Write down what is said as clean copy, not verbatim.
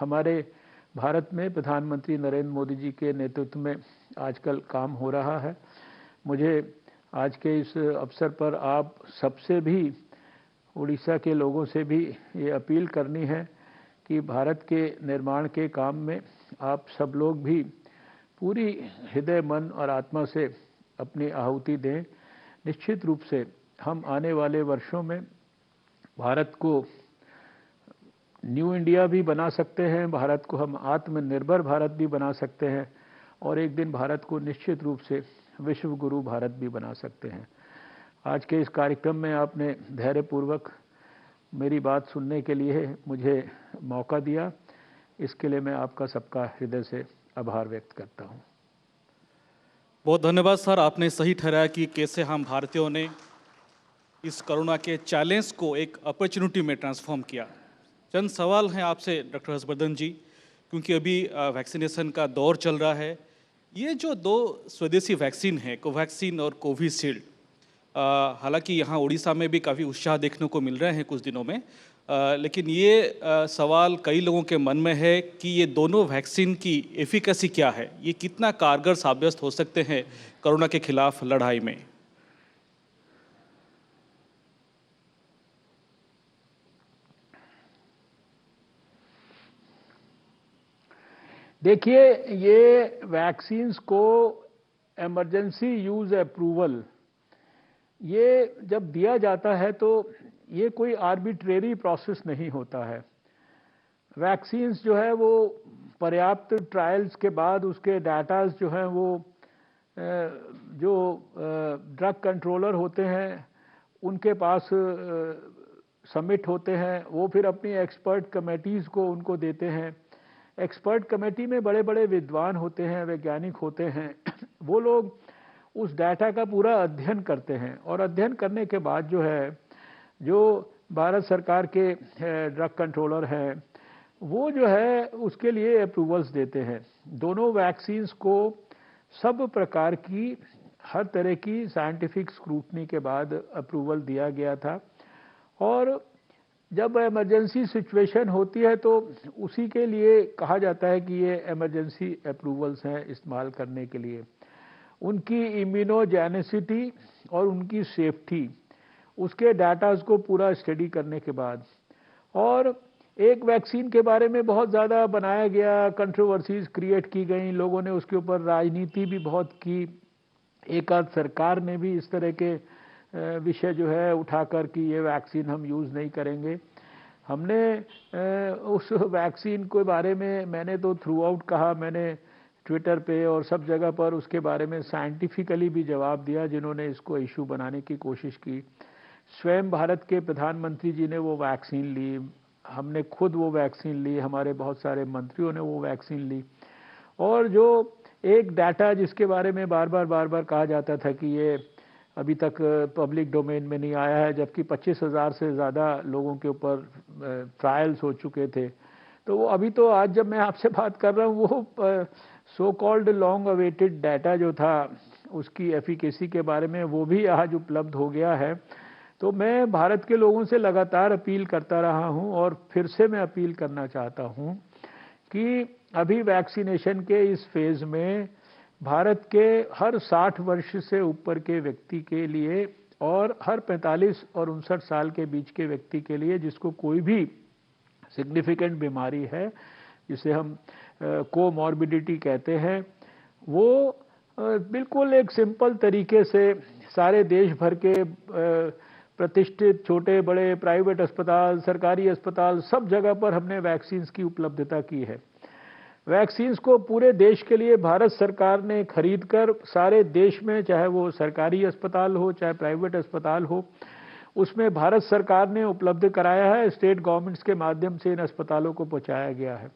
हमारे भारत में प्रधानमंत्री नरेंद्र मोदी जी के नेतृत्व में आजकल काम हो रहा है। मुझे आज के इस अवसर पर आप सबसे भी, उड़ीसा के लोगों से भी ये अपील करनी है कि भारत के निर्माण के काम में आप सब लोग भी पूरी हृदय, मन और आत्मा से अपनी आहुति दें। निश्चित रूप से हम आने वाले वर्षों में भारत को न्यू इंडिया भी बना सकते हैं, भारत को हम आत्मनिर्भर भारत भी बना सकते हैं और एक दिन भारत को निश्चित रूप से विश्व गुरु भारत भी बना सकते हैं। आज के इस कार्यक्रम में आपने धैर्यपूर्वक मेरी बात सुनने के लिए मुझे मौका दिया, इसके लिए मैं आपका सबका हृदय से आभार व्यक्त करता हूँ। बहुत धन्यवाद सर, आपने सही ठहराया कि कैसे हम भारतीयों ने इस कोरोना के चैलेंज को एक अपॉर्चुनिटी में ट्रांसफॉर्म किया। चंद सवाल हैं आपसे डॉक्टर हर्षवर्धन जी, क्योंकि अभी वैक्सीनेशन का दौर चल रहा है। ये जो दो स्वदेशी वैक्सीन है, कोवैक्सीन और कोविशील्ड, हालांकि यहाँ उड़ीसा में भी काफ़ी उत्साह देखने को मिल रहे हैं कुछ दिनों में, लेकिन ये सवाल कई लोगों के मन में है कि ये दोनों वैक्सीन की एफिकेसी क्या है, ये कितना कारगर साबित हो सकते हैं कोरोना के खिलाफ लड़ाई में। देखिए, ये वैक्सीन्स को इमरजेंसी यूज़ अप्रूवल ये जब दिया जाता है तो ये कोई आर्बिट्रेरी प्रोसेस नहीं होता है। वैक्सीन्स जो है वो पर्याप्त ट्रायल्स के बाद उसके डाटाज जो हैं वो जो ड्रग कंट्रोलर होते हैं उनके पास सबमिट होते हैं। वो फिर अपनी एक्सपर्ट कमेटीज़ को उनको देते हैं। एक्सपर्ट कमेटी में बड़े बड़े विद्वान होते हैं, वैज्ञानिक होते हैं। वो लोग उस डाटा का पूरा अध्ययन करते हैं और अध्ययन करने के बाद जो है, जो भारत सरकार के ड्रग कंट्रोलर हैं, वो जो है उसके लिए अप्रूवल्स देते हैं। दोनों वैक्सीन्स को सब प्रकार की, हर तरह की साइंटिफिक स्क्रूटनी के बाद अप्रूवल दिया गया था। और जब इमरजेंसी सिचुएशन होती है तो उसी के लिए कहा जाता है कि ये इमरजेंसी अप्रूवल्स हैं इस्तेमाल करने के लिए। उनकी इम्यूनोजेनिसिटी और उनकी सेफ्टी, उसके डाटाज को पूरा स्टडी करने के बाद, और एक वैक्सीन के बारे में बहुत ज़्यादा बनाया गया, कंट्रोवर्सीज क्रिएट की गई, लोगों ने उसके ऊपर राजनीति भी बहुत की। एक आध सरकार ने भी इस तरह के विषय जो है उठाकर कि ये वैक्सीन हम यूज़ नहीं करेंगे। हमने उस वैक्सीन के बारे में मैंने तो थ्रू आउट कहा, मैंने ट्विटर पे और सब जगह पर उसके बारे में साइंटिफिकली भी जवाब दिया जिन्होंने इसको इशू बनाने की कोशिश की। स्वयं भारत के प्रधानमंत्री जी ने वो वैक्सीन ली, हमने खुद वो वैक्सीन ली, हमारे बहुत सारे मंत्रियों ने वो वैक्सीन ली। और जो एक डाटा जिसके बारे में बार बार कहा जाता था कि ये अभी तक पब्लिक डोमेन में नहीं आया है, जबकि 25,000 से ज़्यादा लोगों के ऊपर ट्रायल्स हो चुके थे, तो वो अभी तो आज जब मैं आपसे बात कर रहा हूँ वो so called long awaited data जो था उसकी एफिकेसी के बारे में वो भी आज उपलब्ध हो गया है। तो मैं भारत के लोगों से लगातार अपील करता रहा हूँ और फिर से मैं अपील करना चाहता हूँ कि अभी वैक्सीनेशन के इस फेज़ में भारत के हर 60 वर्ष से ऊपर के व्यक्ति के लिए और हर 45 और 59 साल के बीच के व्यक्ति के लिए जिसको कोई भी सिग्निफिकेंट बीमारी है, जिसे हम कोमॉर्बिडिटी कहते हैं, वो बिल्कुल एक सिंपल तरीके से सारे देश भर के प्रतिष्ठित छोटे बड़े प्राइवेट अस्पताल, सरकारी अस्पताल, सब जगह पर हमने वैक्सीन्स की उपलब्धता की है। वैक्सीन्स को पूरे देश के लिए भारत सरकार ने खरीद कर सारे देश में, चाहे वो सरकारी अस्पताल हो चाहे प्राइवेट अस्पताल हो, उसमें भारत सरकार ने उपलब्ध कराया है। स्टेट गवर्नमेंट्स के माध्यम से इन अस्पतालों को पहुंचाया गया है।